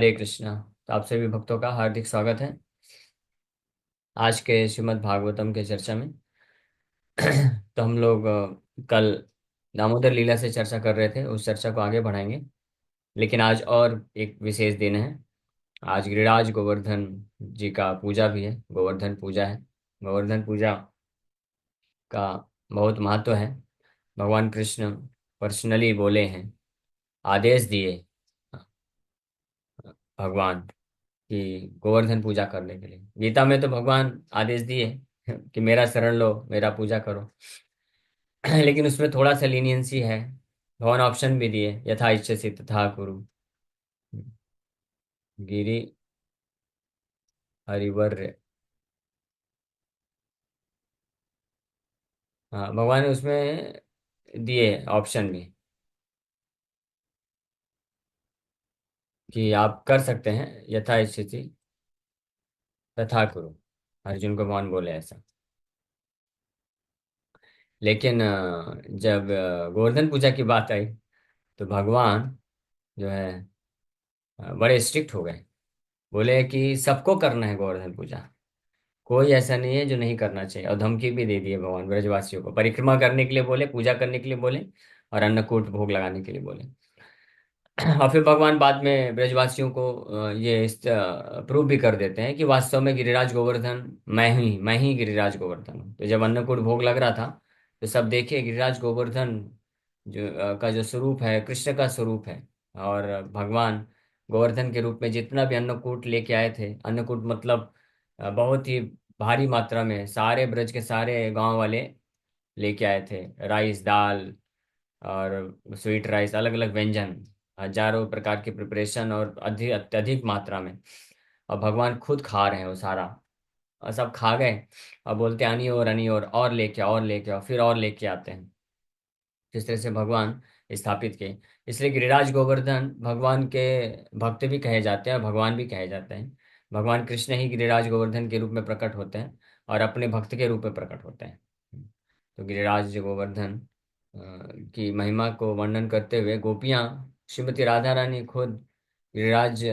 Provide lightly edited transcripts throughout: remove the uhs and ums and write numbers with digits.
हरे कृष्णा। तो आप सभी भक्तों का हार्दिक स्वागत है आज के श्रीमद् भागवतम के चर्चा में। तो हम लोग कल दामोदर लीला से चर्चा कर रहे थे, उस चर्चा को आगे बढ़ाएंगे। लेकिन आज और एक विशेष दिन है। आज गिरिराज गोवर्धन जी का पूजा भी है, गोवर्धन पूजा है। गोवर्धन पूजा का बहुत महत्व है। भगवान कृष्ण पर्सनली बोले हैं, आदेश दिए भगवान कि गोवर्धन पूजा करने के लिए। गीता में तो भगवान आदेश दिए कि मेरा शरण लो, मेरा पूजा करो। लेकिन उसमें थोड़ा सा लीनियंसी है। भगवान ऑप्शन भी दिए, यथा इच्छसि तथा कुरु। गिरि हरिवर्य। हाँ, भगवान ने उसमें दिए ऑप्शन भी कि आप कर सकते हैं, यथा इच्छसि तथा कुरु। अर्जुन को भगवान बोले ऐसा। लेकिन जब गोवर्धन पूजा की बात आई तो भगवान जो है बड़े स्ट्रिक्ट हो गए। बोले कि सबको करना है गोवर्धन पूजा, कोई ऐसा नहीं है जो नहीं करना चाहिए। और धमकी भी दे दी है भगवान ब्रजवासियों को, परिक्रमा करने के लिए बोले, पूजा करने के लिए बोले, और अन्नकूट भोग लगाने के लिए बोले। और फिर भगवान बाद में ब्रजवासियों को ये प्रूव भी कर देते हैं कि वास्तव में गिरिराज गोवर्धन मैं ही गिरिराज गोवर्धन हूँ। तो जब अन्नकूट भोग लग रहा था तो सब देखे गिरिराज गोवर्धन जो का जो स्वरूप है कृष्ण का स्वरूप है। और भगवान गोवर्धन के रूप में जितना भी अन्नकूट लेके आए थे, अन्नकूट मतलब बहुत ही भारी मात्रा में सारे ब्रज के सारे गांव वाले लेके आए थे। राइस, दाल और स्वीट राइस, अलग अलग व्यंजन, हजारों प्रकार की प्रिपरेशन और अधिक अत्यधिक मात्रा में। और भगवान खुद खा रहे हैं वो सारा। और सब खा गए और बोलते आनी और लेके आओ, और लेके आओ, फिर और लेके आते हैं। जिस तरह से भगवान स्थापित किए। इसलिए गिरिराज गोवर्धन भगवान के भक्त भी कहे जाते हैं और भगवान भी कहे जाते हैं। भगवान कृष्ण ही गिरिराज गोवर्धन के रूप में प्रकट होते हैं और अपने भक्त के रूप में प्रकट होते हैं। तो गिरिराज गोवर्धन की महिमा को वर्णन करते हुए गोपियाँ, श्रीमती राधा रानी खुद गिरिराज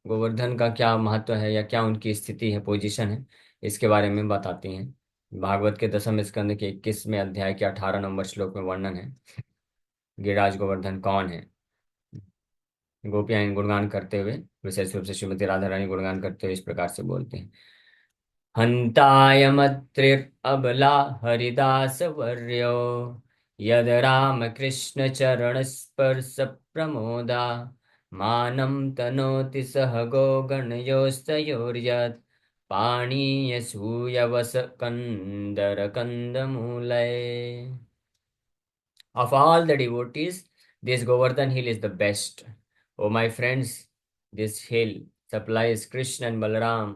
गोवर्धन का क्या महत्व है या क्या उनकी स्थिति है, पोजीशन है, इसके बारे में बताती हैं। भागवत के 10वें स्कंद के 21वें अध्याय के 18 नंबर श्लोक में वर्णन है गिरिराज गोवर्धन कौन है। गोपियाँ इन गुणगान करते हुए, विशेष रूप से श्रीमती राधा रानी गुणगान करते हुए इस प्रकार से बोलते हैं। हन्तायमत्रिरबला हरिदास वर्यो यद रामकृष्ण चरण स्पर्श प्रमोदा मानं तनोति सह गणयोस्तयोर्यत् पाणीयसूयवस Kandar कंदमूलय। Of all the devotees, this Govardhan hill is the best. Oh, my friends, this hill supplies Krishna and Balaram,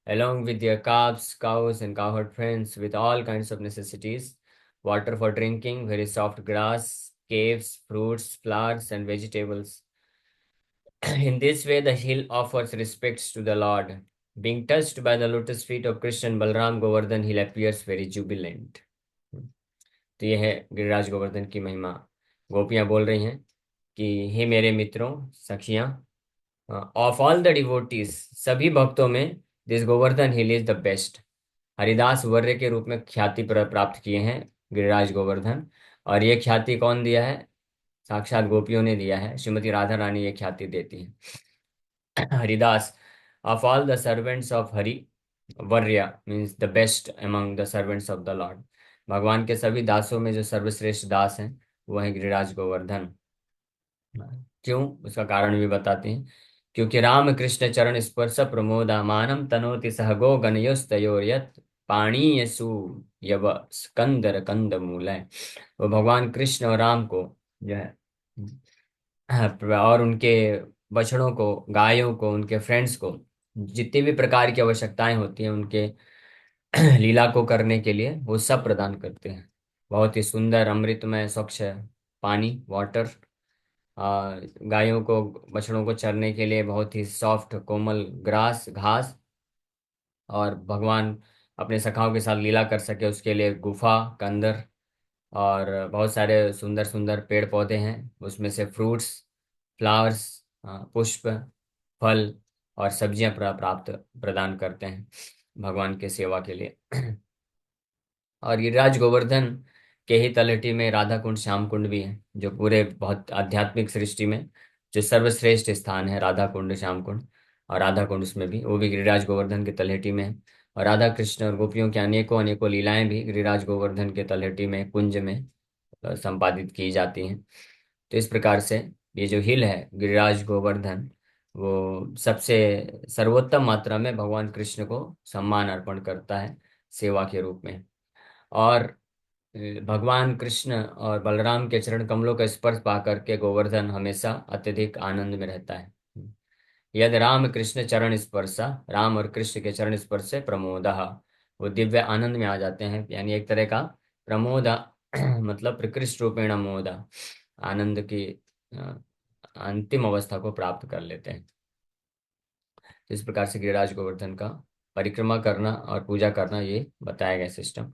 along with their calves, cows, and cowherd friends, with all kinds of necessities: water for drinking, very soft grass, caves, fruits, flowers, and vegetables. In this way, the hill offers respects to the Lord. Being touched by the lotus feet of Krishna and Balaram, Govardhan hill appears very jubilant. तो ये है गिरिराज गोवर्धन की महिमा। गोपियां बोल रही हैं कि हे मेरे मित्रों, सखियां, ऑफ ऑल द डिवोटीज, सभी भक्तों में this Govardhan hill is the best. Haridas वर्य के रूप में ख्याति प्राप्त किए हैं गिरिराज गोवर्धन। और ये ख्याति कौन दिया है? साक्षात गोपियों ने दिया है। श्रीमती राधा रानी ये ख्याति देती हैं। Haridas, of all the servants of Hari, वर्य means the best among the servants of the lord. भगवान के सभी दासों में जो सर्वश्रेष्ठ दास हैं वो है गिरिराज गोवर्धन। क्यों, उसका कारण भी बताते हैं। क्योंकि राम कृष्ण चरण स्पर्श प्रमोदा मानम तनोति सह गो गणयोस्तयोर्यत् पाणीयसु यव स्कंदर कंद मूलय। वो भगवान कृष्ण और राम को जो है और उनके बछड़ों को, गायों को, उनके फ्रेंड्स को जितनी भी प्रकार की आवश्यकताएं होती हैं उनके लीला को करने के लिए, वो सब प्रदान करते हैं। बहुत ही सुंदर अमृतमय स्वच्छ पानी, वाटर, गायों को, बछड़ों को चरने के लिए बहुत ही सॉफ्ट कोमल ग्रास, घास। और भगवान अपने सखाओं के साथ लीला कर सके उसके लिए गुफा के अंदर और बहुत सारे सुंदर सुंदर पेड़ पौधे हैं, उसमें से फ्रूट्स, फ्लावर्स, पुष्प, फल और सब्जियां प्राप्त प्रदान करते हैं भगवान के सेवा के लिए। और गिरिराज गोवर्धन के ही तलहटी में राधा कुंड श्याम कुंड भी है, जो पूरे बहुत आध्यात्मिक सृष्टि में जो सर्वश्रेष्ठ स्थान है, राधा कुंड श्याम कुंड। और राधा कुंड उसमें भी, वो भी गिरिराज गोवर्धन के तलहटी में है। और राधा कृष्ण और गोपियों की अनेकों अनेकों लीलाएं भी गिरिराज गोवर्धन के तलहटी में कुंज में संपादित की जाती हैं। तो इस प्रकार से ये जो हिल है गिरिराज गोवर्धन, वो सबसे सर्वोत्तम मात्रा में भगवान कृष्ण को सम्मान अर्पण करता है सेवा के रूप में। और भगवान कृष्ण और बलराम के चरण कमलों का स्पर्श पा करके गोवर्धन हमेशा अत्यधिक आनंद में रहता है। यदि राम कृष्ण चरण स्पर्शा, राम और कृष्ण के चरण स्पर्श से प्रमोदः, वो दिव्य आनंद में आ जाते हैं, यानी एक तरह का प्रमोद मतलब प्रकृष्ट रूपेण मोद, आनंद की अ, अंतिम अवस्था को प्राप्त कर लेते हैं। तो इस प्रकार से गिरिराज गोवर्धन का परिक्रमा करना और पूजा करना, ये बताया गया सिस्टम।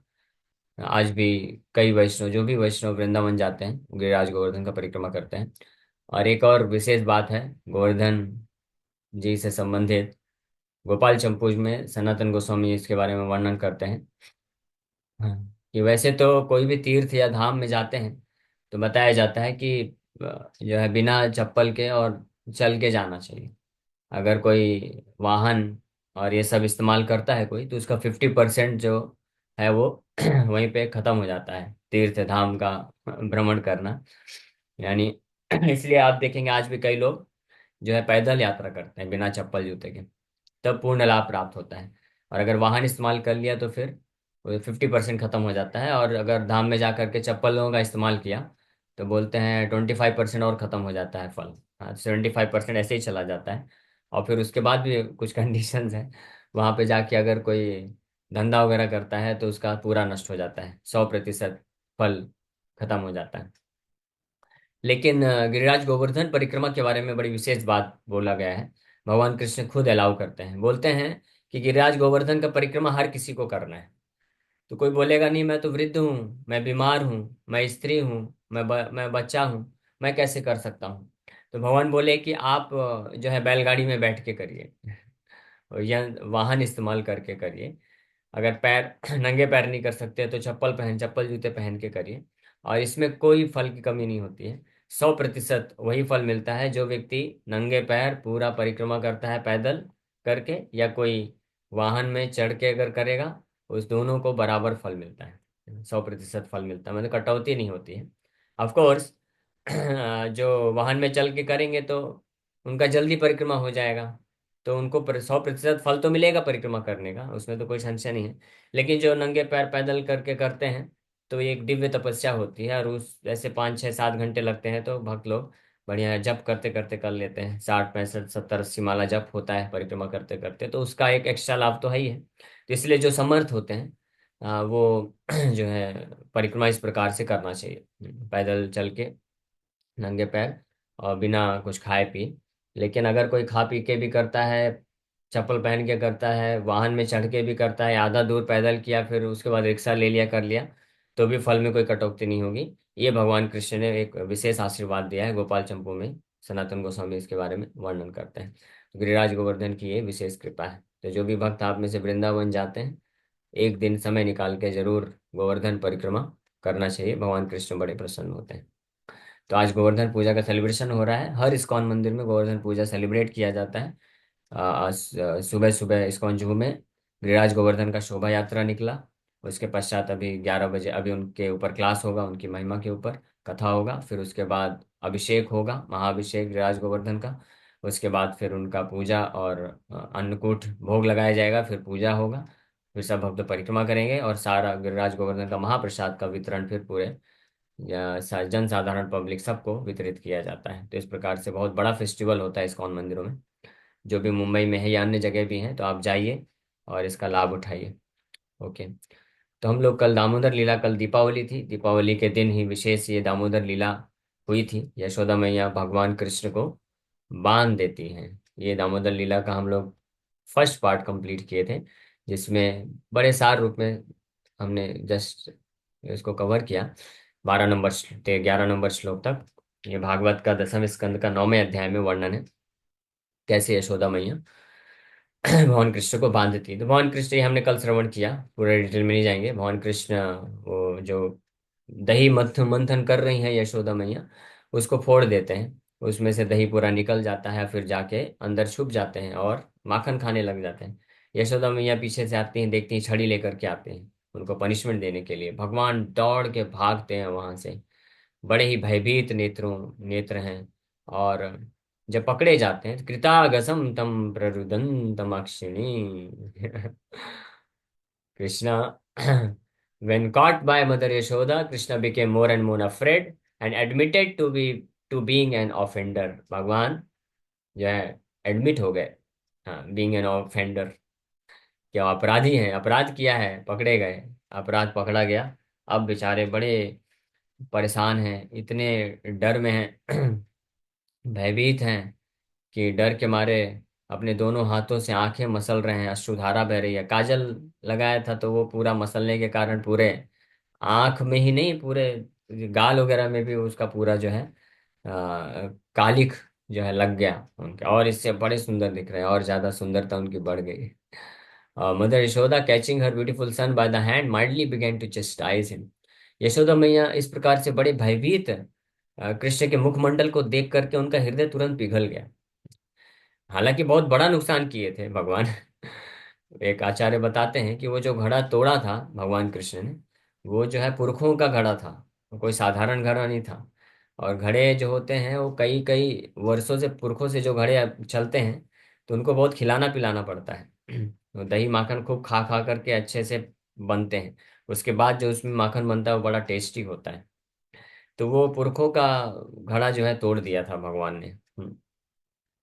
आज भी कई वैष्णव, जो भी वैष्णव वृंदावन जाते हैं, गिरिराज गोवर्धन का परिक्रमा करते हैं। और एक और विशेष बात है गोवर्धन जी से संबंधित, गोपाल चंपूज में सनातन गोस्वामी इसके बारे में वर्णन करते हैं। हाँ, कि वैसे तो कोई भी तीर्थ या धाम में जाते हैं तो बताया जाता है कि जो है बिना चप्पल के और चल के जाना चाहिए। अगर कोई वाहन और ये सब इस्तेमाल करता है कोई, तो उसका 50% जो है वो वहीं पे खत्म हो जाता है, तीर्थ धाम का भ्रमण करना। यानी इसलिए आप देखेंगे आज भी कई लोग जो है पैदल यात्रा करते हैं बिना चप्पल जूते के, तब पूर्ण लाभ प्राप्त होता है। और अगर वाहन इस्तेमाल कर लिया तो फिर वो 50% खत्म हो जाता है। और अगर धाम में जा करके चप्पलों का इस्तेमाल किया तो बोलते हैं 25% और खत्म हो जाता है फल। हाँ, 75% ऐसे ही चला जाता है। और फिर उसके बाद भी कुछ कंडीशंस हैं, वहां पे जाके अगर कोई धंधा वगैरह करता है तो उसका पूरा नष्ट हो जाता है, 100% फल खत्म हो जाता है। लेकिन गिरिराज गोवर्धन परिक्रमा के बारे में बड़ी विशेष बात बोला गया है। भगवान कृष्ण खुद अलाउ करते हैं, बोलते हैं कि गिरिराज गोवर्धन का परिक्रमा हर किसी को करना है। तो कोई बोलेगा नहीं मैं तो वृद्ध हूँ, मैं बीमार हूँ, मैं स्त्री हूँ, मैं बच्चा हूँ, मैं कैसे कर सकता हूँ। तो भगवान बोले कि आप जो है बैलगाड़ी में बैठ के करिए या वाहन इस्तेमाल करके करिए। अगर पैर नंगे पैर नहीं कर सकते तो चप्पल जूते पहन के करिए। और इसमें कोई फल की कमी नहीं होती है। 100% वही फल मिलता है जो व्यक्ति नंगे पैर पूरा परिक्रमा करता है पैदल करके, या कोई वाहन में चढ़ के अगर करेगा, उस दोनों को बराबर फल मिलता है, 100% फल मिलता है, मतलब कटौती नहीं होती है। ऑफ कोर्स जो वाहन में चल के करेंगे तो उनका जल्दी परिक्रमा हो जाएगा, तो उनको 100% फल तो मिलेगा परिक्रमा करने का, उसमें तो कोई संशय नहीं है। लेकिन जो नंगे पैर पैदल करके करते हैं तो ये एक दिव्य तपस्या होती है, और उस ऐसे 5 6 7 घंटे लगते हैं, तो भक्त लोग बढ़िया जप करते करते कर लेते हैं, 60 65 70 80 माला जप होता है परिक्रमा करते करते, तो उसका एक एक्स्ट्रा लाभ तो है ही है। तो इसलिए जो समर्थ होते हैं वो जो है परिक्रमा इस प्रकार से करना चाहिए, पैदल चल के नंगे पैर और बिना कुछ खाए पिए। लेकिन अगर कोई खा पी के भी करता है, चप्पल पहन के करता है, वाहन में चढ़ के भी करता है, आधा दूर पैदल किया फिर उसके बाद रिक्शा ले लिया कर लिया, तो भी फल में कोई कटौती नहीं होगी। ये भगवान कृष्ण ने एक विशेष आशीर्वाद दिया है गोपाल चंपू में। सनातन गोस्वामी इसके बारे में वर्णन करते हैं। तो गिरिराज गोवर्धन की ये विशेष कृपा है। तो जो भी भक्त आप में से वृंदावन जाते हैं, एक दिन समय निकाल के जरूर गोवर्धन परिक्रमा करना चाहिए, भगवान कृष्ण बड़े प्रसन्न होते हैं। तो आज गोवर्धन पूजा का सेलिब्रेशन हो रहा है, हर इस्कॉन मंदिर में गोवर्धन पूजा सेलिब्रेट किया जाता है। आज सुबह सुबह इस्कॉन जुहू में गिरिराज गोवर्धन का शोभा यात्रा निकला। उसके पश्चात अभी 11 बजे अभी उनके ऊपर क्लास होगा, उनकी महिमा के ऊपर कथा होगा। फिर उसके बाद अभिषेक होगा, महाअभिषेक गिरिराज गोवर्धन का। उसके बाद फिर उनका पूजा और अन्नकूट भोग लगाया जाएगा, फिर पूजा होगा। फिर सब भक्त परिक्रमा करेंगे और सारा गिरिराज गोवर्धन का महाप्रसाद का वितरण फिर पूरे या जन साधारण पब्लिक सबको वितरित किया जाता है। तो इस प्रकार से बहुत बड़ा फेस्टिवल होता है इस्कॉन मंदिरों में, जो भी मुंबई में है या अन्य जगह भी हैं, तो आप जाइए और इसका लाभ उठाइए। ओके। तो हम लोग कल दामोदर लीला, कल दीपावली थी, दीपावली के दिन ही विशेष ये दामोदर लीला हुई थी। यशोदा मैया भगवान कृष्ण को बांध देती हैं। ये दामोदर लीला का हम लोग फर्स्ट पार्ट कंप्लीट किए थे, जिसमें बड़े सार रूप में हमने जस्ट इसको कवर किया। 12 नंबर से 11 नंबर श्लोक तक ये भागवत का 10वें स्कंद का 9वें अध्याय में वर्णन है। कैसे यशोदा मैया भगवान कृष्ण को बांधती है। तो भगवान कृष्ण, ये हमने कल श्रवण किया, पूरे डिटेल में नहीं जाएंगे। भगवान कृष्ण वो जो दही मंथन मंथन कर रही हैं यशोदा मैया, उसको फोड़ देते हैं, उसमें से दही पूरा निकल जाता है, फिर जाके अंदर छुप जाते हैं और माखन खाने लग जाते हैं। यशोदा मैया पीछे से आती हैं, देखती हैं, छड़ी लेकर के आते हैं उनको पनिशमेंट देने के लिए। भगवान दौड़ के भागते हैं वहां से, बड़े ही भयभीत नेत्र हैं। और जब पकड़े जाते हैं, कृतागसम तम प्ररुदन अक्षिणी Krishna, when caught by Mother Yashoda, Krishna became more and more afraid and admitted to being an offender. भगवान जो है एडमिट हो गए, हाँ, बीइंग एन ऑफेंडर, क्या अपराधी हैं, अपराध किया है, पकड़े गए, अपराध पकड़ा गया। अब बेचारे बड़े परेशान हैं, इतने डर में हैं, भयभीत हैं कि डर के मारे अपने दोनों हाथों से आंखें मसल रहे हैं, अश्रुधारा बह रही है। काजल लगाया था तो वो पूरा मसलने के कारण पूरे आंख में ही नहीं, पूरे गाल वगैरह में भी उसका पूरा जो है कालिख जो है लग गया उनके, और इससे बड़े सुंदर दिख रहे हैं, और ज्यादा सुंदरता उनकी बढ़ गई। Mother Yashoda catching her beautiful son by the hand mildly begin to chastise him. Yashoda मैया इस प्रकार से बड़े भयभीत कृष्ण के मुखमंडल को देख करके उनका हृदय तुरंत पिघल गया। हालांकि बहुत बड़ा नुकसान किए थे भगवान। एक आचार्य बताते हैं कि वो जो घड़ा तोड़ा था भगवान कृष्ण ने, वो जो है पुरखों का घड़ा था, वो कोई साधारण घड़ा नहीं था। और घड़े जो होते हैं वो कई कई वर्षों से, पुरखों से जो घड़े चलते हैं, तो उनको बहुत खिलाना पिलाना पड़ता है। तो दही माखन खूब खा खा करके अच्छे से बनते हैं, उसके बाद जो उसमें माखन बनता है वो बड़ा टेस्टी होता है। तो वो पुरखों का घड़ा जो है तोड़ दिया था भगवान ने।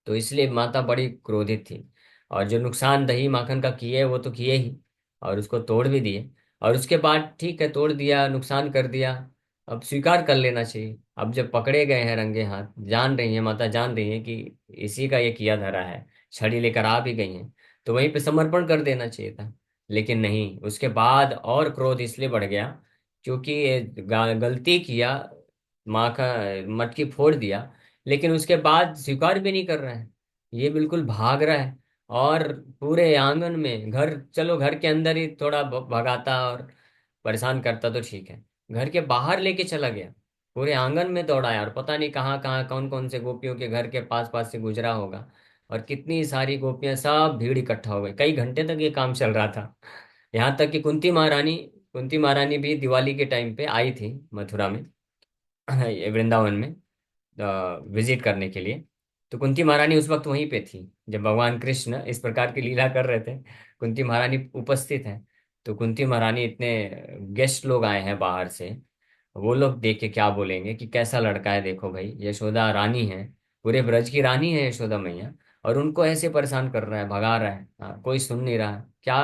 तो इसलिए माता बड़ी क्रोधित थी, और जो नुकसान दही माखन का किए वो तो किए ही, और उसको तोड़ भी दिए। और उसके बाद ठीक है, तोड़ दिया, नुकसान कर दिया, अब स्वीकार कर लेना चाहिए। अब जब पकड़े गए हैं रंगे हाथ, जान रही है माता, जान रही है कि इसी का ये किया धरा है, छड़ी लेकर आ भी गई हैं, तो वहीं पे समर्पण कर देना चाहिए था। लेकिन नहीं, उसके बाद और क्रोध इसलिए बढ़ गया क्योंकि ये गलती किया, माँ का मटकी फोड़ दिया, लेकिन उसके बाद स्वीकार भी नहीं कर रहा है, ये बिल्कुल भाग रहा है। और पूरे आंगन में, घर, चलो घर के अंदर ही थोड़ा भगाता और परेशान करता तो ठीक है, घर के बाहर लेके चला गया, पूरे आंगन में दौड़ाया, और पता नहीं कहाँ कहाँ कौन कौन से गोपियों के घर के पास पास से गुजरा होगा। और कितनी सारी गोपियां, सब भीड़ इकट्ठा हो गई, कई घंटे तक ये काम चल रहा था। यहाँ तक कि कुंती महारानी भी दिवाली के टाइम पे आई थी मथुरा में, ये वृंदावन में विजिट करने के लिए। तो कुंती महारानी उस वक्त वहीं पे थी जब भगवान कृष्ण इस प्रकार की लीला कर रहे थे, कुंती महारानी उपस्थित है। तो कुंती महारानी, इतने गेस्ट लोग आए हैं बाहर से, वो लोग देख के क्या बोलेंगे कि कैसा लड़का है, देखो भाई, यशोदा रानी है, पूरे ब्रज की रानी है यशोदा मैया, और उनको ऐसे परेशान कर रहा है, भगा रहा है, हाँ, कोई सुन नहीं रहा, क्या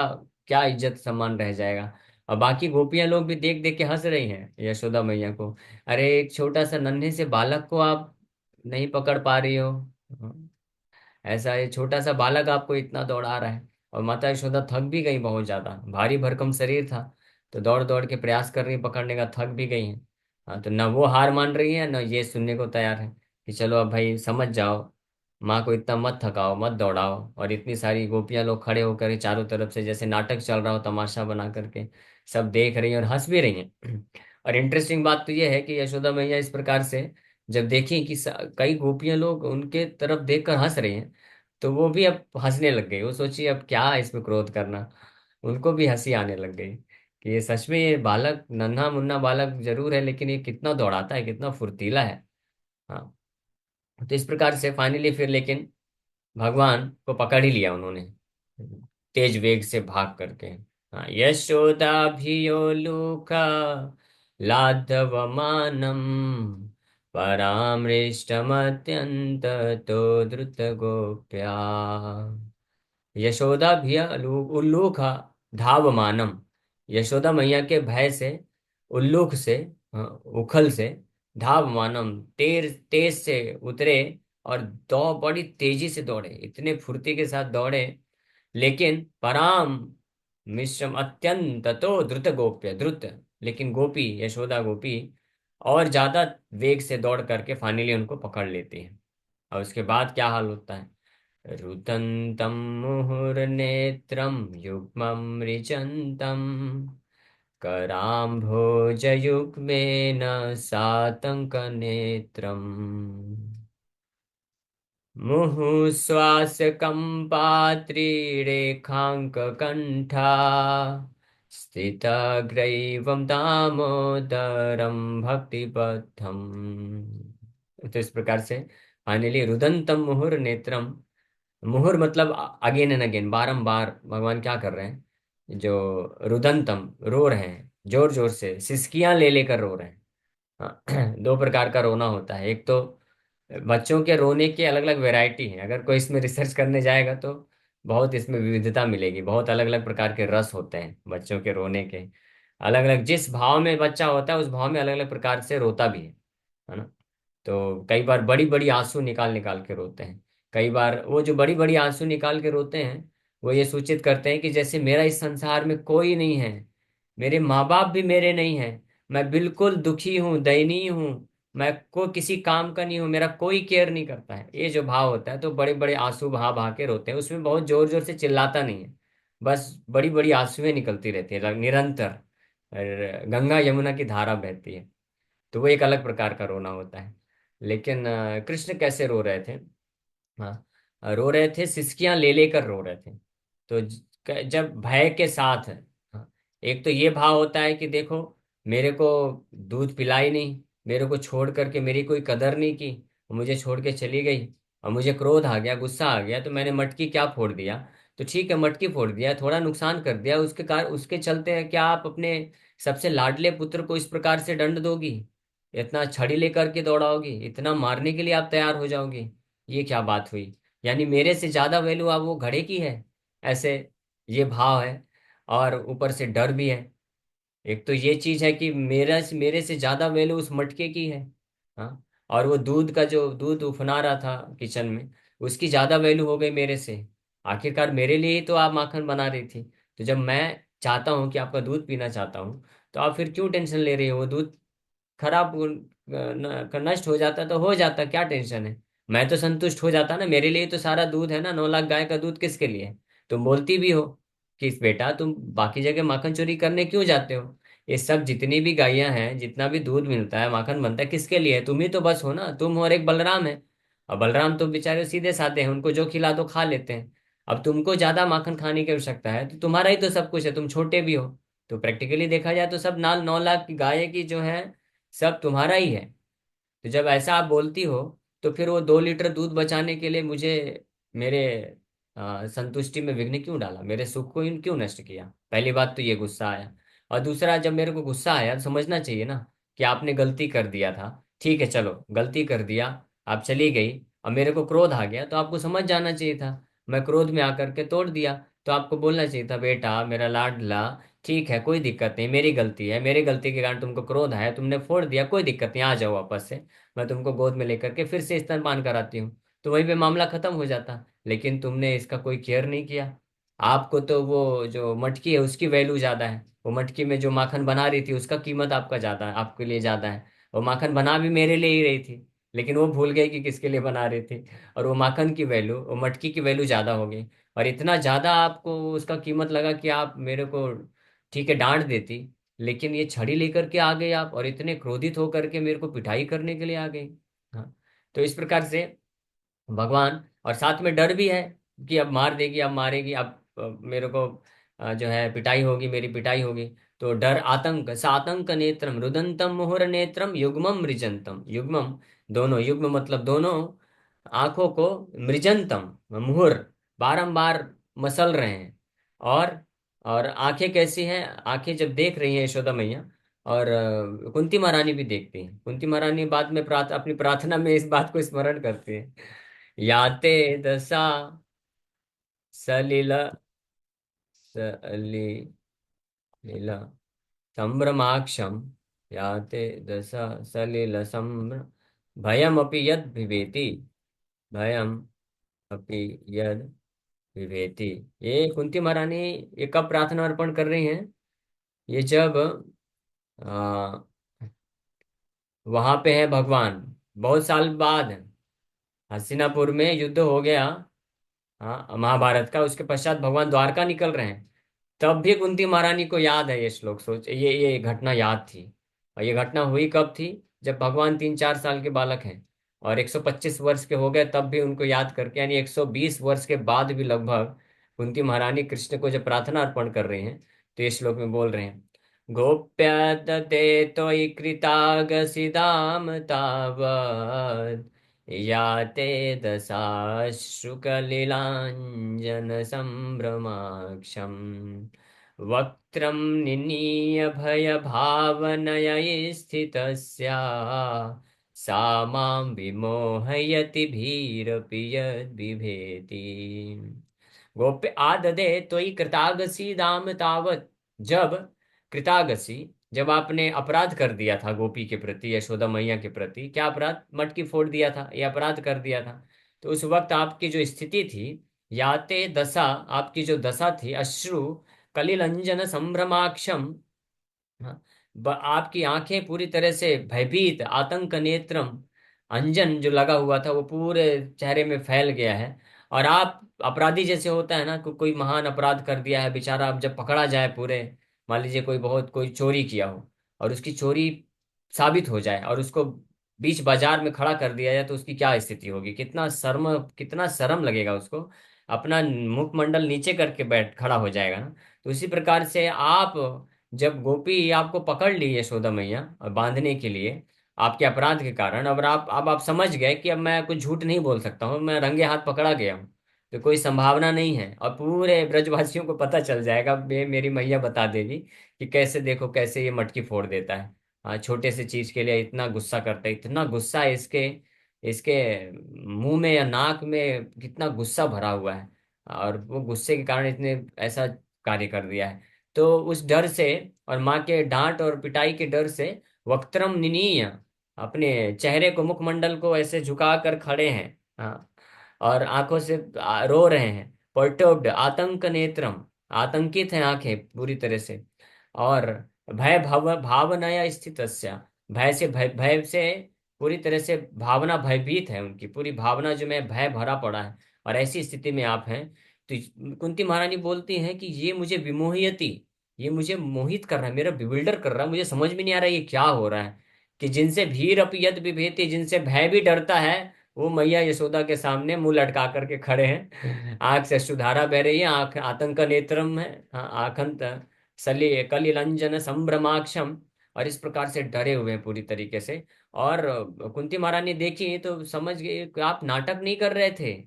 क्या इज्जत सम्मान रह जाएगा। और बाकी गोपियां लोग भी देख देख के हंस रही हैं यशोदा मैया को। अरे एक छोटा सा नन्हे से बालक को आप नहीं पकड़ पा रही हो, ऐसा ये छोटा सा बालक आपको इतना दौड़ा रहा है। और माता यशोदा थक भी गई, बहुत ज्यादा भारी भरकम शरीर था, तो दौड़ दौड़ के प्रयास कर रही, पकड़ने का, थक भी गई हैं। हाँ, तो न वो हार मान रही है, न ये सुनने को तैयार है कि चलो अब भाई समझ जाओ, माँ को इतना मत थकाओ, मत दौड़ाओ। और इतनी सारी गोपियां लोग खड़े होकर के चारों तरफ से जैसे नाटक चल रहा हो, तमाशा बना करके सब देख रही हैं और हंस भी रही हैं। और इंटरेस्टिंग बात तो ये है कि यशोदा मैया इस प्रकार से जब देखी कि कई गोपियां लोग उनके तरफ देखकर हंस रही हैं, तो वो भी अब हंसने लग गई। वो सोची अब क्या इसमें क्रोध करना, उनको भी हंसी आने लग गई कि ये सच में, ये बालक, नन्हा मुन्ना बालक जरूर है, लेकिन ये कितना दौड़ाता है, कितना फुर्तीला है। हाँ, तो इस प्रकार से फाइनली फिर लेकिन भगवान को पकड़ ही लिया उन्होंने, तेज वेग से भाग करके। हाँ, यशोदाभियोलुका लाघव मानम परामृष्टमत्यंत तो द्रुत गोप्या। यशोदा भी उल्लूखा धावमानम, यशोदा मैया के भय से, उल्लूख से, उखल से, धावमानम, तेज तेज से उतरे, और बड़ी तेजी से दौड़े, इतने फुर्ती के साथ दौड़े। लेकिन पराम मिश्रम अत्यंत तो द्रुत गोप्य, द्रुत, लेकिन गोपी, यशोदा गोपी और ज्यादा वेग से दौड़ करके फाइनली उनको पकड़ लेती है। और उसके बाद क्या हाल होता है, रुदन्तं मुहुर्नेत्रं युग्मं रिचन्तम् कराम्भोजयुग्मेन सातङ्कनेत्रम् मुहुःश्वासकम्पात्रिरेखाङ्ककण्ठा स्थितग्रैवं दामोदरं भक्तिबद्धम्। तो इस प्रकार से फाइनली रुदंतम मुहुर नेत्रम। मुहुर मतलब अगेन एंड अगेन, बारंबार भगवान क्या कर रहे हैं, जो रुदंतम रो रहे हैं, जोर जोर से सिसकियां ले लेकर रो रहे हैं। हाँ, दो प्रकार का रोना होता है। एक तो बच्चों के रोने की अलग अलग वैरायटी है, अगर कोई इसमें रिसर्च करने जाएगा तो बहुत इसमें विविधता मिलेगी। बहुत अलग अलग प्रकार के रस होते हैं बच्चों के रोने के। अलग अलग जिस भाव में बच्चा होता है उस भाव में अलग अलग प्रकार से रोता भी है ना। तो कई बार बड़ी बड़ी आंसू निकाल निकाल के रोते हैं। कई बार वो जो बड़ी बड़ी आंसू निकाल के रोते हैं, वो ये सूचित करते हैं कि जैसे मेरा इस संसार में कोई नहीं है, मेरे माँ बाप भी मेरे नहीं है, मैं बिल्कुल दुखी हूँ, दयनीय हूँ, मैं को किसी काम का नहीं हूँ, मेरा कोई केयर नहीं करता है। ये जो भाव होता है, तो बड़े बड़े आंसू बहा बहा के रोते हैं। उसमें बहुत जोर जोर से चिल्लाता नहीं है, बस बड़ी बड़ी आंसुएं निकलती रहती है निरंतर। और गंगा यमुना की धारा बहती है। तो वो एक अलग प्रकार का रोना होता है। लेकिन कृष्ण कैसे रो रहे थे? हाँ, रो रहे थे, सिसकियां ले लेकर रो रहे थे। तो जब भय के साथ, हाँ, एक तो ये भाव होता है कि देखो, मेरे को दूध पिलाई नहीं, मेरे को छोड़ करके मेरी कोई कदर नहीं की, मुझे छोड़ के चली गई, और मुझे क्रोध आ गया, गुस्सा आ गया, तो मैंने मटकी क्या फोड़ दिया। तो ठीक है, मटकी फोड़ दिया, थोड़ा नुकसान कर दिया, उसके कारण उसके चलते है क्या आप अपने सबसे लाडले पुत्र को इस प्रकार से दंड दोगी? इतना छड़ी लेकर के दौड़ाओगी, इतना मारने के लिए आप तैयार हो जाओगी? ये क्या बात हुई? यानी मेरे से ज्यादा वैल्यू आप वो घड़े की है, ऐसे ये भाव है। और ऊपर से डर भी है। एक तो ये चीज है कि मेरे से ज्यादा वैल्यू उस मटके की है। हाँ, और वो दूध का जो दूध उफना रहा था किचन में, उसकी ज्यादा वैल्यू हो गई मेरे से। आखिरकार मेरे लिए ही तो आप माखन बना रही थी। तो जब मैं चाहता हूँ कि आपका दूध पीना चाहता हूँ, तो आप फिर क्यों टेंशन ले रही हो? वो दूध खराब नष्ट हो जाता तो हो जाता, क्या टेंशन है? मैं तो संतुष्ट हो जाता ना, मेरे लिए तो सारा दूध है ना। 9 लाख गाय का दूध किसके लिए है? तुम बोलती भी हो कि बेटा तुम बाकी जगह माखन चोरी करने क्यों जाते हो? ये सब जितनी भी गायें हैं, जितना भी दूध मिलता है, माखन बनता है, किसके लिए है? तुम ही तो बस हो ना, तुम हो और एक बलराम है। और बलराम तो बेचारे सीधे साधे हैं, उनको जो खिला दो खा लेते हैं। अब तुमको ज्यादा माखन खाने की आवश्यकता है, तो तुम्हारा ही तो सब कुछ है, तुम छोटे भी हो। तो प्रैक्टिकली देखा जाए तो सब 9 लाख की गाय की जो है, सब तुम्हारा ही है। तो जब ऐसा आप बोलती हो, तो फिर वो 2 लीटर दूध बचाने के लिए मुझे मेरे संतुष्टि में विघ्न क्यों डाला? मेरे सुख को क्यों नष्ट किया? पहली बात तो ये गुस्सा आया। और दूसरा, जब मेरे को गुस्सा आया तो समझना चाहिए ना कि आपने गलती कर दिया था। ठीक है, चलो गलती कर दिया, आप चली गई, और मेरे को क्रोध आ गया, तो आपको समझ जाना चाहिए था। मैं क्रोध में आकर के तोड़ दिया। तो आपको बोलना चाहिए था, बेटा मेरा लाडला, ठीक है कोई दिक्कत नहीं, मेरी गलती है, मेरी गलती के कारण तुमको क्रोध आया, तुमने फोड़ दिया, कोई दिक्कत नहीं, आ जाओ वापस से, मैं तुमको गोद में लेकर के फिर से स्तनपान कराती हूँ। तो वहीं पे मामला खत्म हो जाता। लेकिन तुमने इसका कोई केयर नहीं किया। आपको तो वो जो मटकी है उसकी वैल्यू ज्यादा है। वो मटकी में जो माखन बना रही थी उसका कीमत आपका ज्यादा है, आपके लिए ज्यादा है। वो माखन बना भी मेरे लिए ही रही थी, लेकिन वो भूल गई कि किसके लिए बना रही थी। और वो माखन की वैल्यू, वो मटकी की वैल्यू ज्यादा हो गई। और इतना ज्यादा आपको उसका कीमत लगा कि आप मेरे को ठीक है डांट देती, लेकिन ये छड़ी लेकर के आ गए आप, और इतने क्रोधित होकर के मेरे को पिटाई करने के लिए आ गई। हाँ, तो इस प्रकार से भगवान, और साथ में डर भी है कि अब मार देगी, अब मारेगी, अब मेरे को जो है पिटाई होगी, मेरी पिटाई होगी। तो डर, आतंक, सातंक नेत्रम रुदंतम मुहुर नेत्रम युग्मम मृजंतम। युग्मम, दोनों, युग्म मतलब दोनों आंखों को, मृजंतम मुहुर, बारंबार मसल रहे हैं। और और आंखें कैसी हैं? आंखें जब देख रही हैं यशोदा मैया, और कुंती महारानी भी देखती हैं। कुंती महारानी बाद में अपनी प्रार्थना में इस बात को स्मरण करती है, याते दशा सलिल सलिल संभ्रमाक्षम, याते दशा सलिल संभ्रम, भयमपि यद विवेति, भयम अपि यद विवेति। ये कुंती महारानी ये कब प्रार्थना अर्पण कर रही हैं? ये जब आ, वहां पे है भगवान, बहुत साल बाद हस्तिनापुर में युद्ध हो गया, हाँ, महाभारत का। उसके पश्चात भगवान द्वारका निकल रहे हैं, तब भी कुंती महारानी को याद है ये श्लोक। सोच, ये घटना याद थी। और ये घटना हुई कब थी? जब भगवान 3-4 साल के बालक हैं और 125 वर्ष के हो गए, तब भी उनको याद करके, यानी 120 वर्ष के बाद भी लगभग कुंती महारानी कृष्ण को जब प्रार्थना अर्पण कर रही हैं, तो ये श्लोक में बोल रहे हैं, गोप्य दते त्वयि कृतागसिदाम तावत् याते दशाश्रुकलिलाञ्जन संभ्रमाक्षम् वक्त्रं निनीय भयभावनया स्थितस्या सा मां विमोहयति भीरपि यद्बिभेति। गोप्य आददे त्वयि कृतागसी दाम तावत। जब कृतागसी, जब आपने अपराध कर दिया था गोपी के प्रति, यशोदा मैया के प्रति, क्या अपराध? मटकी फोड़ दिया था, ये अपराध कर दिया था। तो उस वक्त आपकी जो स्थिति थी, याते दशा, आपकी जो दशा थी, अश्रु कलिलंजन संभ्रमाक्षम, हाँ, आपकी आंखें पूरी तरह से भयभीत, आतंक नेत्रम, अंजन जो लगा हुआ था वो पूरे चेहरे में फैल गया है। और आप अपराधी जैसे होता है ना, कोई महान अपराध कर दिया है बेचारा, अब जब पकड़ा जाए पूरे, मान लीजिए कोई चोरी किया हो और उसकी चोरी साबित हो जाए और उसको बीच बाजार में खड़ा कर दिया जाए, तो उसकी क्या स्थिति होगी? कितना शर्म लगेगा उसको, अपना मुखमंडल नीचे करके बैठ खड़ा हो जाएगा ना। तो इसी प्रकार से आप, जब गोपी आपको पकड़ ली यशोदा मैया और बांधने के लिए आपके अपराध के कारण, अब आप समझ गए कि अब मैं कुछ झूठ नहीं बोल सकता हूँ, मैं रंगे हाथ पकड़ा गया हूँ, तो कोई संभावना नहीं है। और पूरे ब्रजवासियों को पता चल जाएगा, मेरी मैया बता देगी कि कैसे, देखो कैसे ये मटकी फोड़ देता है। हाँ, छोटे से चीज के लिए इतना गुस्सा करता है, इतना गुस्सा है इसके इसके मुंह में या नाक में कितना गुस्सा भरा हुआ है, और वो गुस्से के कारण इतने ऐसा कार्य कर दिया है। तो उस डर से, और माँ के डांट और पिटाई के डर से, वक्त्रम निनीय, अपने चेहरे को, मुखमंडल को ऐसे झुका कर खड़े हैं। हाँ, और आंखों से रो रहे हैं। परटोब्ड आतंक नेत्रम, आतंकित हैं आंखें पूरी तरह से। और भय भावनाया स्थितस्या, भय से पूरी तरह से भावना, भयभीत है उनकी पूरी भावना, जो में भय भरा पड़ा है। और ऐसी स्थिति में आप हैं। तो कुंती महारानी बोलती हैं कि ये मुझे विमोहयति, ये मुझे मोहित कर रहा है, मेरा बिविल्डर कर रहा है, मुझे समझ में नहीं आ रहा है ये क्या हो रहा है। कि जिनसे भीर अपयत विभेति, जिनसे भय भी डरता है, वो मैया यशोदा के सामने मुंह लटका करके खड़े हैं। आंख से अश्रुधारा बह रही है, आंख आतंक नेत्रम है, हाँ, आखंत सली कलिलंजन संभ्रमाक्षम। और इस प्रकार से डरे हुए हैं पूरी तरीके से। और कुंती महारानी देखी तो समझ गई कि आप नाटक नहीं कर रहे थे,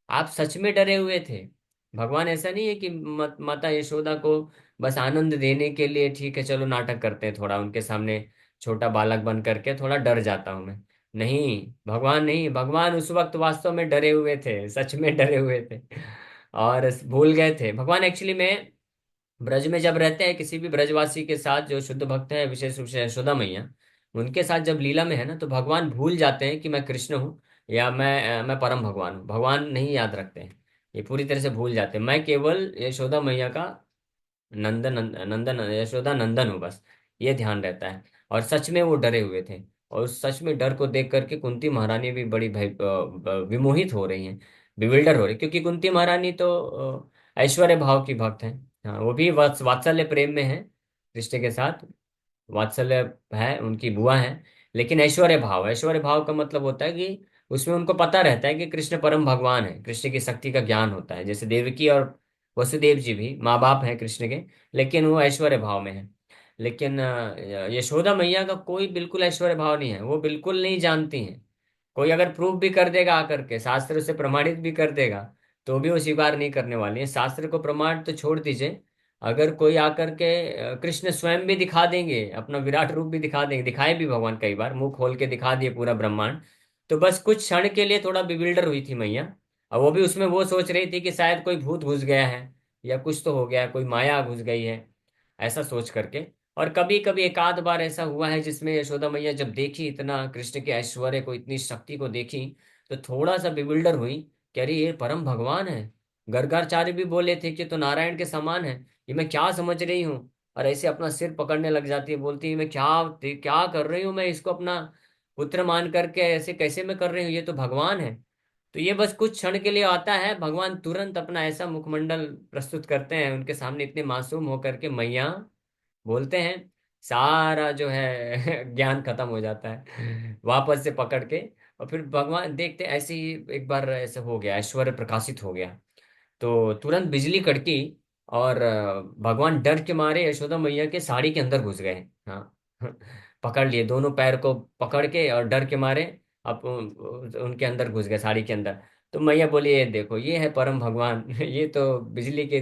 आप सच में डरे हुए थे। भगवान ऐसा नहीं है कि माता यशोदा को बस आनंद देने के लिए, ठीक है चलो नाटक करते हैं थोड़ा उनके सामने, छोटा बालक बन करके थोड़ा डर जाता हूं मैं। नहीं, भगवान नहीं, भगवान उस वक्त वास्तव में डरे हुए थे, सच में डरे हुए थे। और भूल गए थे भगवान एक्चुअली में। ब्रज में जब रहते हैं किसी भी ब्रजवासी के साथ जो शुद्ध भक्त है, विशेष रूप से यशोदा मैया, उनके साथ जब लीला में है ना, तो भगवान भूल जाते हैं कि मैं कृष्ण हूँ, या मैं परम भगवान हूँ। भगवान नहीं याद रखते हैं, ये पूरी तरह से भूल जाते हैं। मैं केवल यशोदा मैया का नंदन, यशोदा नंदन हूँ बस, ये ध्यान रहता है। और सच में वो डरे हुए थे। और उस सच में डर को देख करके कुंती महारानी भी बड़ी विमोहित हो रही हैं, बिविल्डर हो रही, क्योंकि कुंती महारानी तो ऐश्वर्य भाव की भक्त हैं। हाँ, वो भी वात्सल्य प्रेम में है कृष्ण के साथ, वात्सल्य है, उनकी बुआ है। लेकिन ऐश्वर्य भाव का मतलब होता है कि उसमें उनको पता रहता है कि कृष्ण परम भगवान है, कृष्ण की शक्ति का ज्ञान होता है। जैसे देवकी और वसुदेव जी भी माँ बाप हैं कृष्ण के, लेकिन वो ऐश्वर्य भाव में है। लेकिन यशोदा मैया का कोई बिल्कुल ऐश्वर्य भाव नहीं है, वो बिल्कुल नहीं जानती हैं। कोई अगर प्रूफ भी कर देगा आकर के, शास्त्र से प्रमाणित भी कर देगा, तो भी वो स्वीकार नहीं करने वाली है। शास्त्र को प्रमाण तो छोड़ दीजिए, अगर कोई आकर के कृष्ण स्वयं भी दिखा देंगे, अपना विराट रूप भी दिखा देंगे, दिखाए भी भगवान कई बार, मुंह खोल के दिखा दिए पूरा ब्रह्मांड, तो बस कुछ क्षण के लिए थोड़ा बिविल्डर हुई थी मैया। और वो भी उसमें वो सोच रही थी कि शायद कोई भूत घुस गया है, या कुछ तो हो गया है, कोई माया घुस गई है, ऐसा सोच करके। और कभी कभी एक आध बार ऐसा हुआ है जिसमें यशोदा मैया जब देखी इतना कृष्ण के ऐश्वर्य को, इतनी शक्ति को देखी, तो थोड़ा सा बिविल्डर हुई कि अरे ये परम भगवान है। गर्गाचार्य भी बोले थे कि तो नारायण के समान है, ये मैं क्या समझ रही हूँ। और ऐसे अपना सिर पकड़ने लग जाती है, बोलती है मैं क्या क्या कर रही हूँ, मैं इसको अपना पुत्र मान करके ऐसे कैसे मैं कर रही हूँ, ये तो भगवान है। तो ये बस कुछ क्षण के लिए आता है, भगवान तुरंत अपना ऐसा मुखमंडल प्रस्तुत करते हैं उनके सामने, इतने मासूम होकर के मैया बोलते हैं, सारा जो है ज्ञान खत्म हो जाता है वापस से पकड़ के। और फिर भगवान देखते हैं, ऐसे ही एक बार ऐसे हो गया, ऐश्वर्य प्रकाशित हो गया, तो तुरंत बिजली कड़की, और भगवान डर के मारे यशोदा मैया के साड़ी के अंदर घुस गए। हाँ पकड़ लिए दोनों पैर को, पकड़ के, और डर के मारे अब उनके अंदर घुस गए, साड़ी के अंदर। तो मैया बोली, ये देखो ये है परम भगवान ये तो बिजली के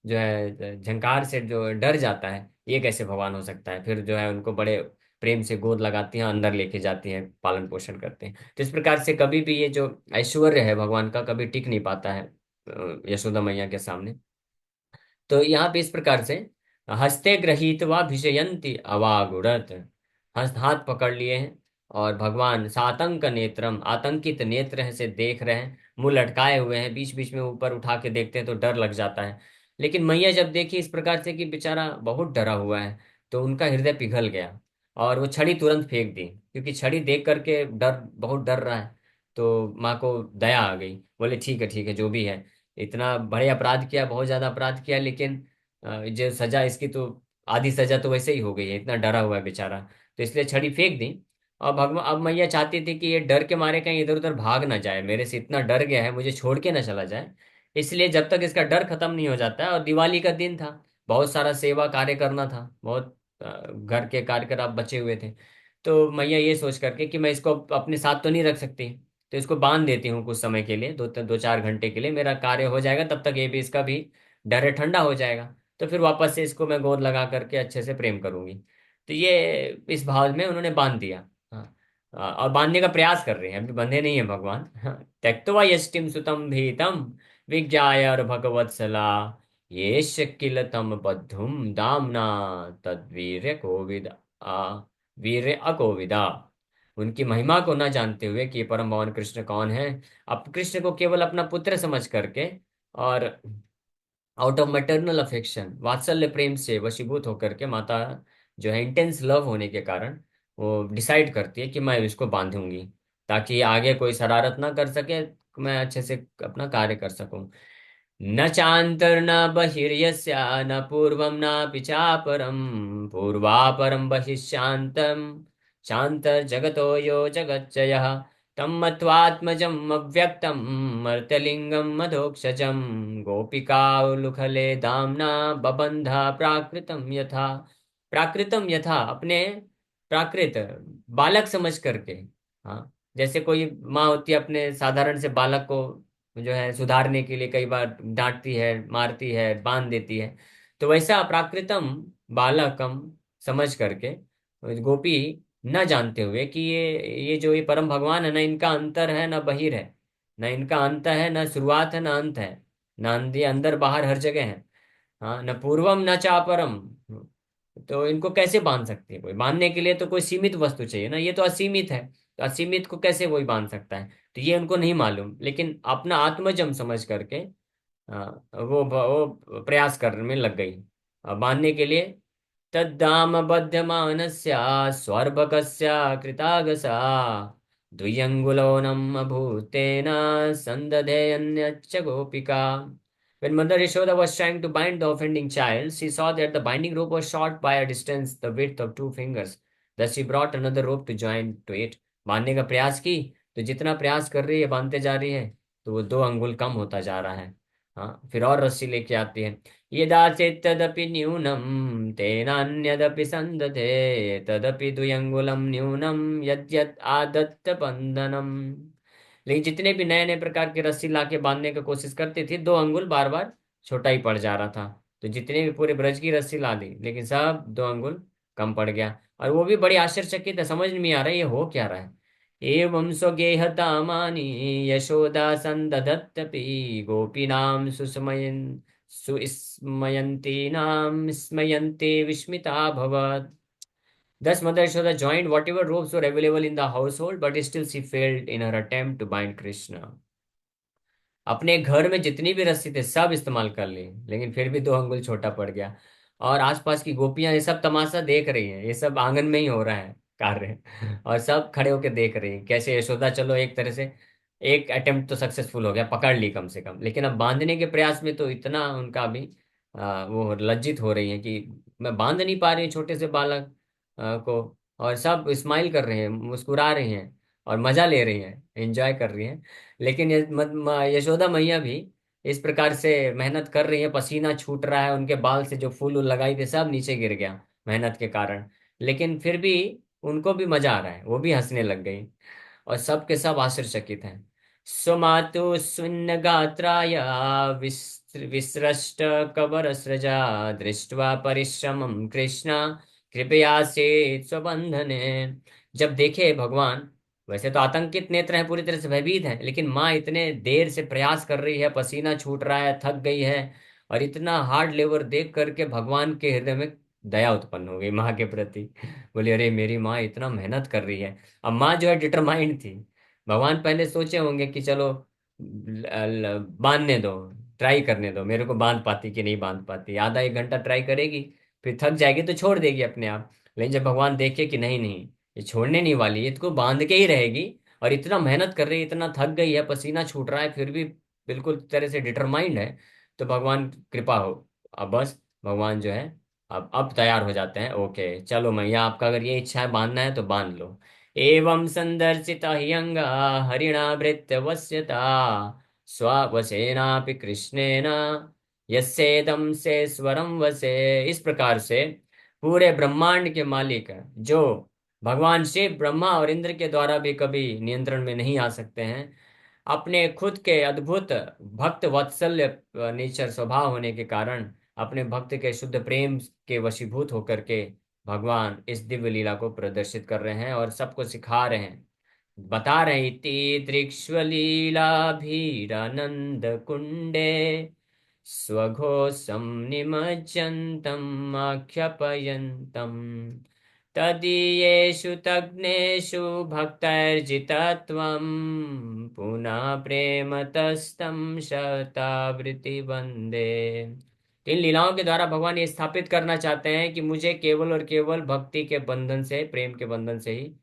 जो है झंकार से जो डर जाता है, ये कैसे भगवान हो सकता है। फिर जो है उनको बड़े प्रेम से गोद लगाती हैं, अंदर लेके जाती हैं, पालन पोषण करते हैं। तो इस प्रकार से कभी भी ये जो ऐश्वर्य है भगवान का कभी टिक नहीं पाता है यशोदा मैया के सामने। तो यहाँ पे इस प्रकार से हस्ते गृहीत्वा भिषयन्ति अवागुड़त, हस्त हाथ पकड़ लिए हैं, और भगवान सातंक नेत्रम, आतंकित नेत्र है से देख रहे हैं, मुंह लटकाए हुए हैं, बीच बीच में ऊपर उठा के देखते हैं तो डर लग जाता है। लेकिन मैया जब देखी इस प्रकार से कि बेचारा बहुत डरा हुआ है, तो उनका हृदय पिघल गया, और वो छड़ी तुरंत फेंक दी, क्योंकि छड़ी देख करके डर, बहुत डर रहा है। तो माँ को दया आ गई, बोले ठीक है ठीक है, जो भी है, इतना बड़े अपराध किया, बहुत ज्यादा अपराध किया, लेकिन जो सजा इसकी तो आधी सजा तो वैसे ही हो गई है, इतना डरा हुआ है बेचारा। तो इसलिए छड़ी फेंक दी। और भगवान, अब मैया चाहती थी कि ये डर के मारे कहीं इधर उधर भाग ना जाए, मेरे से इतना डर गया है, मुझे छोड़ के ना चला जाए। इसलिए जब तक इसका डर खत्म नहीं हो जाता है, और दिवाली का दिन था, बहुत सारा सेवा कार्य करना था, बहुत घर के कार्यकलाप बचे हुए थे। तो मैया ये सोच करके कि मैं इसको अपने साथ तो नहीं रख सकती, तो इसको बांध देती हूँ कुछ समय के लिए, 2-4 घंटे के लिए मेरा कार्य हो जाएगा, तब तक ये भी, इसका भी डर है, ठंडा हो जाएगा। तो फिर वापस से इसको मैं गोद लगा करके अच्छे से प्रेम करूंगी। तो ये इस भाव में उन्होंने बांध दिया। हाँ, और बांधने का प्रयास कर रहे हैं, अभी बंधे नहीं है भगवान। हाँ, त्यक्त्वा यष्टिम सुतम भीतम विज्ञाय भगवत्सला, ये किल तम बद्धुम दामना तद्वीर्य कोविद आ वीर्य अकोविदा। उनकी महिमा को न जानते हुए कि ये परम भगवान कृष्ण कौन है, अब कृष्ण को केवल अपना पुत्र समझ करके, और आउट ऑफ मैटरनल अफेक्शन, वात्सल्य प्रेम से वशीभूत होकर के माता जो है, इंटेंस लव होने के कारण, वो डिसाइड करती है कि मैं इसको बांधूंगी, ताकि आगे कोई शरारत ना कर सके, मैं अच्छे से अपना कार्य कर सकूं। न चांतर न बहिर्यस्या न पूर्वम न पिचापरम, पूर्वापरम बहिश्चान्तम शांतर जगतो यो जगच्चयः, तम मत्वात्मजम् अव्यक्तम् मर्त्यलिंगम् मधोक्षजम्, गोपिकाउलुखले दाम्ना बबंधा प्राकृतम यथा, प्राकृतम यथा, अपने प्राकृत बालक समझ करके। हाँ, जैसे कोई माँ होती है अपने साधारण से बालक को जो है सुधारने के लिए कई बार डांटती है, मारती है, बांध देती है, तो वैसा प्राकृतम बालकम समझ करके गोपी, न जानते हुए कि ये जो ये परम भगवान है ना, इनका अंतर है ना बहिर है, ना इनका अंत है, ना शुरुआत है ना अंत है, ना अंदर बाहर हर जगह है। हाँ, न पूर्वम न चापरम, तो इनको कैसे बांध सकती है कोई, बांधने के लिए तो कोई सीमित वस्तु चाहिए ना, ये तो असीमित है, तो असीमित को कैसे कोई बांध सकता है। तो ये उनको नहीं मालूम, लेकिन अपना आत्मजम समझ करके वो प्रयास करने में लग गई बांधने के लिए। तद्दाम बध्यमानस्य स्वर्भकस्य कृतागसा, द्व्यंगुलोनम अभूतेन संदधे अन्यच्च गोपिका। When Mother Yashoda was trying to bind the offending child, she saw that the binding rope was short by a distance the width of 2 fingers. Thus she brought another rope to join to it. बांधने का प्रयास की, तो जितना प्रयास कर रही है, बांधते जा रही है, तो वो 2 अंगुल कम होता जा रहा है। हाँ, फिर और रस्सी लेके आती है। यदा चेत्तदपि न्यूनम तेनान्यदपि संदधे, तदपि द्व्यंगुलम न्यूनम यद्यत् आदत्त बंधनम। लेकिन जितने भी नए नए प्रकार के रस्सी लाके बांधने की कोशिश करती थी, 2 अंगुल बार बार छोटा ही पड़ जा रहा था। तो जितने भी पूरे ब्रज की रस्सी ला दी, लेकिन सब 2 अंगुल कम पड़ गया। और वो भी बड़ी आश्चर्यचकित है, समझ नहीं आ रहा है ये हो क्या रहा है। एवं स्वगेहतामानि यशोदा संदधत्यपि, गोपीनां सुस्मयन् सुस्मयन्तीनां स्मयन्ते विस्मिता भवत्। Thus, Mother Yashoda joined whatever ropes were available in the household, but still she failed in her attempt to bind Krishna. अपने घर में जितनी भी रस्सी थे सब इस्तेमाल कर ली, लेकिन फिर भी 2 अंगुल छोटा पड़ गया। और आसपास की गोपियां ये सब तमाशा देख रही हैं, ये सब आंगन में ही हो रहा है कार्य और सब खड़े होकर देख रही हैं कैसे यशोदा, चलो एक तरह से एक अटेम्प्ट तो सक्सेसफुल हो गया, पकड़ ली कम से कम, लेकिन अब बांधने के प्रयास में तो इतना उनका भी वो लज्जित हो रही है कि मैं बांध नहीं पा रही हूँ छोटे से बालक को। और सब स्माइल कर रहे हैं, मुस्कुरा रही हैं और मजा ले रही हैं, एंजॉय कर रही हैं। लेकिन यशोदा मैया भी इस प्रकार से मेहनत कर रही है, पसीना छूट रहा है, उनके बाल से जो फूल वूल लगाई थे सब नीचे गिर गया मेहनत के कारण। लेकिन फिर भी उनको भी मजा आ रहा है, वो भी हंसने लग गई। और सब के सब आश्चर्यचकित हैं। स्वमातु सुन्न गात्राय विसृष्ट कबर सृजा दृष्ट्वा परिश्रमं कृष्ण कृपया से स्वबंधने। जब देखे भगवान, वैसे तो आतंकित नेत्र हैं, पूरी तरह से भयभीत हैं, लेकिन माँ इतने देर से प्रयास कर रही है, पसीना छूट रहा है, थक गई है, और इतना हार्ड लेबर देख करके भगवान के हृदय में दया उत्पन्न हो गई माँ के प्रति। बोले अरे मेरी माँ इतना मेहनत कर रही है। अब माँ जो है डिटरमाइंड थी। भगवान पहले सोचे होंगे कि चलो बांधने दो, ट्राई करने दो, मेरे को बांध पाती कि नहीं बांध पाती, आधा एक घंटा ट्राई करेगी, फिर थक जाएगी तो छोड़ देगी अपने आप। लेकिन जब भगवान देखे कि नहीं नहीं, ये छोड़ने नहीं वाली, ये इसको बांध के ही रहेगी, और इतना मेहनत कर रही है, इतना थक गई है, पसीना छूट रहा है, फिर भी बिल्कुल तरह से डिटरमाइंड है, तो भगवान कृपा हो। अब बस भगवान जो है अब तैयार हो जाते हैं। ओके चलो मैया, आपका अगर ये इच्छा है बांधना है तो बांध लो। एवं संदर्शित ह्यंगा हरिणा भृत्यवस्यता स्ववशेनापि कृष्णेन यस्येदं से स्वरं वसे। इस प्रकार से पूरे ब्रह्मांड के मालिक जो भगवान शिव, ब्रह्मा और इंद्र के द्वारा भी कभी नियंत्रण में नहीं आ सकते हैं, अपने खुद के अद्भुत भक्त वात्सल्य नेचर स्वभाव होने के कारण, अपने भक्त के शुद्ध प्रेम के वशीभूत होकर के भगवान इस दिव्य लीला को प्रदर्शित कर रहे हैं और सबको सिखा रहे हैं, बता रहे हैं। इति दृक्ष्वलीलाभीरानंद कुंडे स्वघोषं निमज्जन्तम् आख्यापयन्तम् तदीयेषु तग्नेषु भक्तैर्जितत्वं पुनः प्रेमतस्तं शतावृत्ति वन्दे। इन लीलाओं के द्वारा भगवान ये स्थापित करना चाहते हैं कि मुझे केवल और केवल भक्ति के बंधन से, प्रेम के बंधन से ही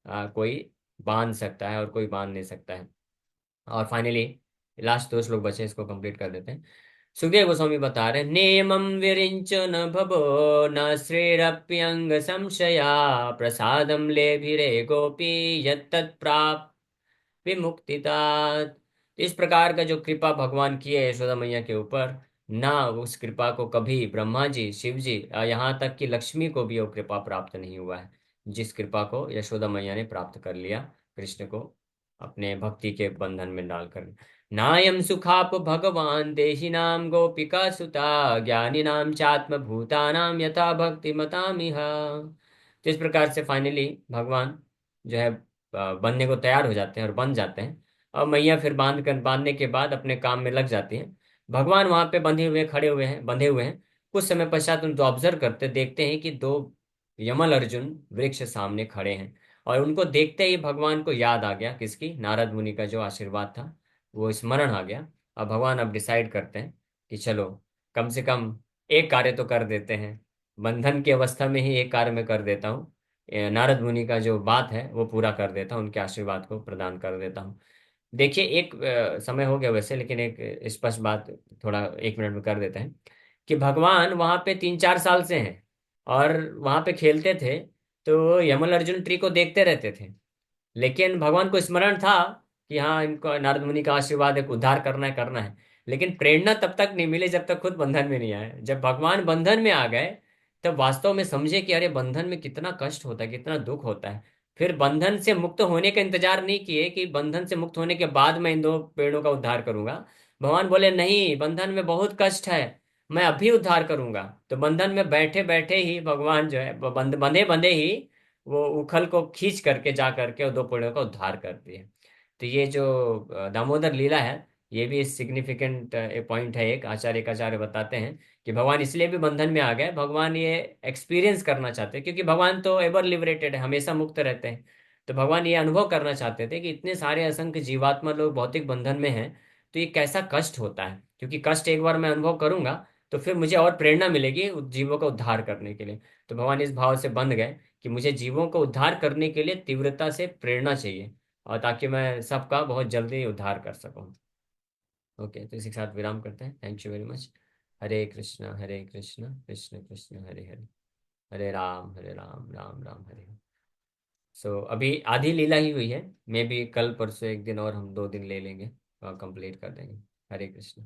कोई बांध सकता है और कोई बांध नहीं सकता है। और फाइनली लास्ट दो श्लोक बचे, इसको कंप्लीट कर देते हैं। सुखदेव गोस्वामी बता रहे हैं, नेमं विरिंच न भवो न श्रेरप्यंग संशया प्रसादम लेभिरे गोपी यत्तत् प्राप विमुक्तिदात। इस प्रकार का जो कृपा भगवान की है यशोदा मैया के ऊपर, ना उस कृपा को कभी ब्रह्मा जी, शिव जी, यहाँ तक कि लक्ष्मी को भी वो कृपा प्राप्त नहीं हुआ है, जिस कृपा को यशोदा मैया ने प्राप्त कर लिया कृष्ण को अपने भक्ति के बंधन में डालकर। नायम सुखाप भगवान देहिनाम गोपिका सुता ज्ञानिनाम चात्म भूतानाम यथा भक्ति मतामिहा। तो इस प्रकार से फाइनली भगवान जो है बनने को तैयार हो जाते हैं और बन जाते हैं। और मैया फिर बांधने के बाद अपने काम में लग जाती हैं। भगवान वहां पे बंधे हुए खड़े हुए हैं, बंधे हुए हैं। कुछ समय पश्चात उनको ऑब्जर्व करते देखते हैं कि दो यमल अर्जुन वृक्ष सामने खड़े हैं। और उनको देखते ही भगवान को याद आ गया, किसकी, नारद मुनि का जो आशीर्वाद था वो स्मरण आ गया। अब भगवान अब डिसाइड करते हैं कि चलो कम से कम एक कार्य तो कर देते हैं, बंधन की अवस्था में ही एक कार्य मैं कर देता हूँ, नारद मुनि का जो बात है वो पूरा कर देता हूँ, उनके आशीर्वाद को प्रदान कर देता हूँ। देखिए एक समय हो गया वैसे, लेकिन एक स्पष्ट बात थोड़ा एक मिनट में कर देते हैं कि भगवान वहां पे 3-4 साल से हैं और वहां पे खेलते थे, तो यमल अर्जुन ट्री को देखते रहते थे। लेकिन भगवान को स्मरण था कि हाँ इनको नारद मुनि का आशीर्वाद है, उद्धार करना है, करना है। लेकिन प्रेरणा तब तक नहीं मिली जब तक खुद बंधन में नहीं आए। जब भगवान बंधन में आ गए तब वास्तव में समझे कि अरे बंधन में कितना कष्ट होता है, कितना दुख होता है। फिर बंधन से मुक्त होने का इंतजार नहीं किए कि बंधन से मुक्त होने के बाद मैं इन दो पेड़ों का उद्धार करूंगा। भगवान बोले नहीं, बंधन में बहुत कष्ट है, मैं अभी उद्धार करूंगा। तो बंधन में बैठे बैठे ही भगवान जो है बंधे बंधे ही वो उखल को खींच करके जा करके और दो पेड़ों का उद्धार करती है। तो ये जो दामोदर लीला है, ये भी सिग्निफिकेंट पॉइंट है। एक आचार्य बताते हैं कि भगवान इसलिए भी बंधन में आ गए, भगवान ये एक्सपीरियंस करना चाहते हैं, क्योंकि भगवान तो एवर लिबरेटेड है, हमेशा मुक्त रहते हैं। तो भगवान ये अनुभव करना चाहते थे कि इतने सारे असंख्य जीवात्मा लोग भौतिक बंधन में हैं, तो ये कैसा कष्ट होता है, क्योंकि कष्ट एक बार मैं अनुभव करूंगा तो फिर मुझे और प्रेरणा मिलेगी उस जीवों का उद्धार करने के लिए। तो भगवान इस भाव से बंध गए कि मुझे जीवों को उद्धार करने के लिए तीव्रता से प्रेरणा चाहिए, और ताकि मैं सबका बहुत जल्दी उद्धार कर सकूं। ओके, तो इसी के साथ विराम करते हैं। Thank you very much. Hare Krishna Krishna Krishna Hare Hare, Hare Ram Ram Ram Hare Hare. So अभी आधी लीला ही हुई है। मे बी कल परसों एक दिन और हम 2 दिन ले लेंगे और कंप्लीट कर देंगे। हरे कृष्ण।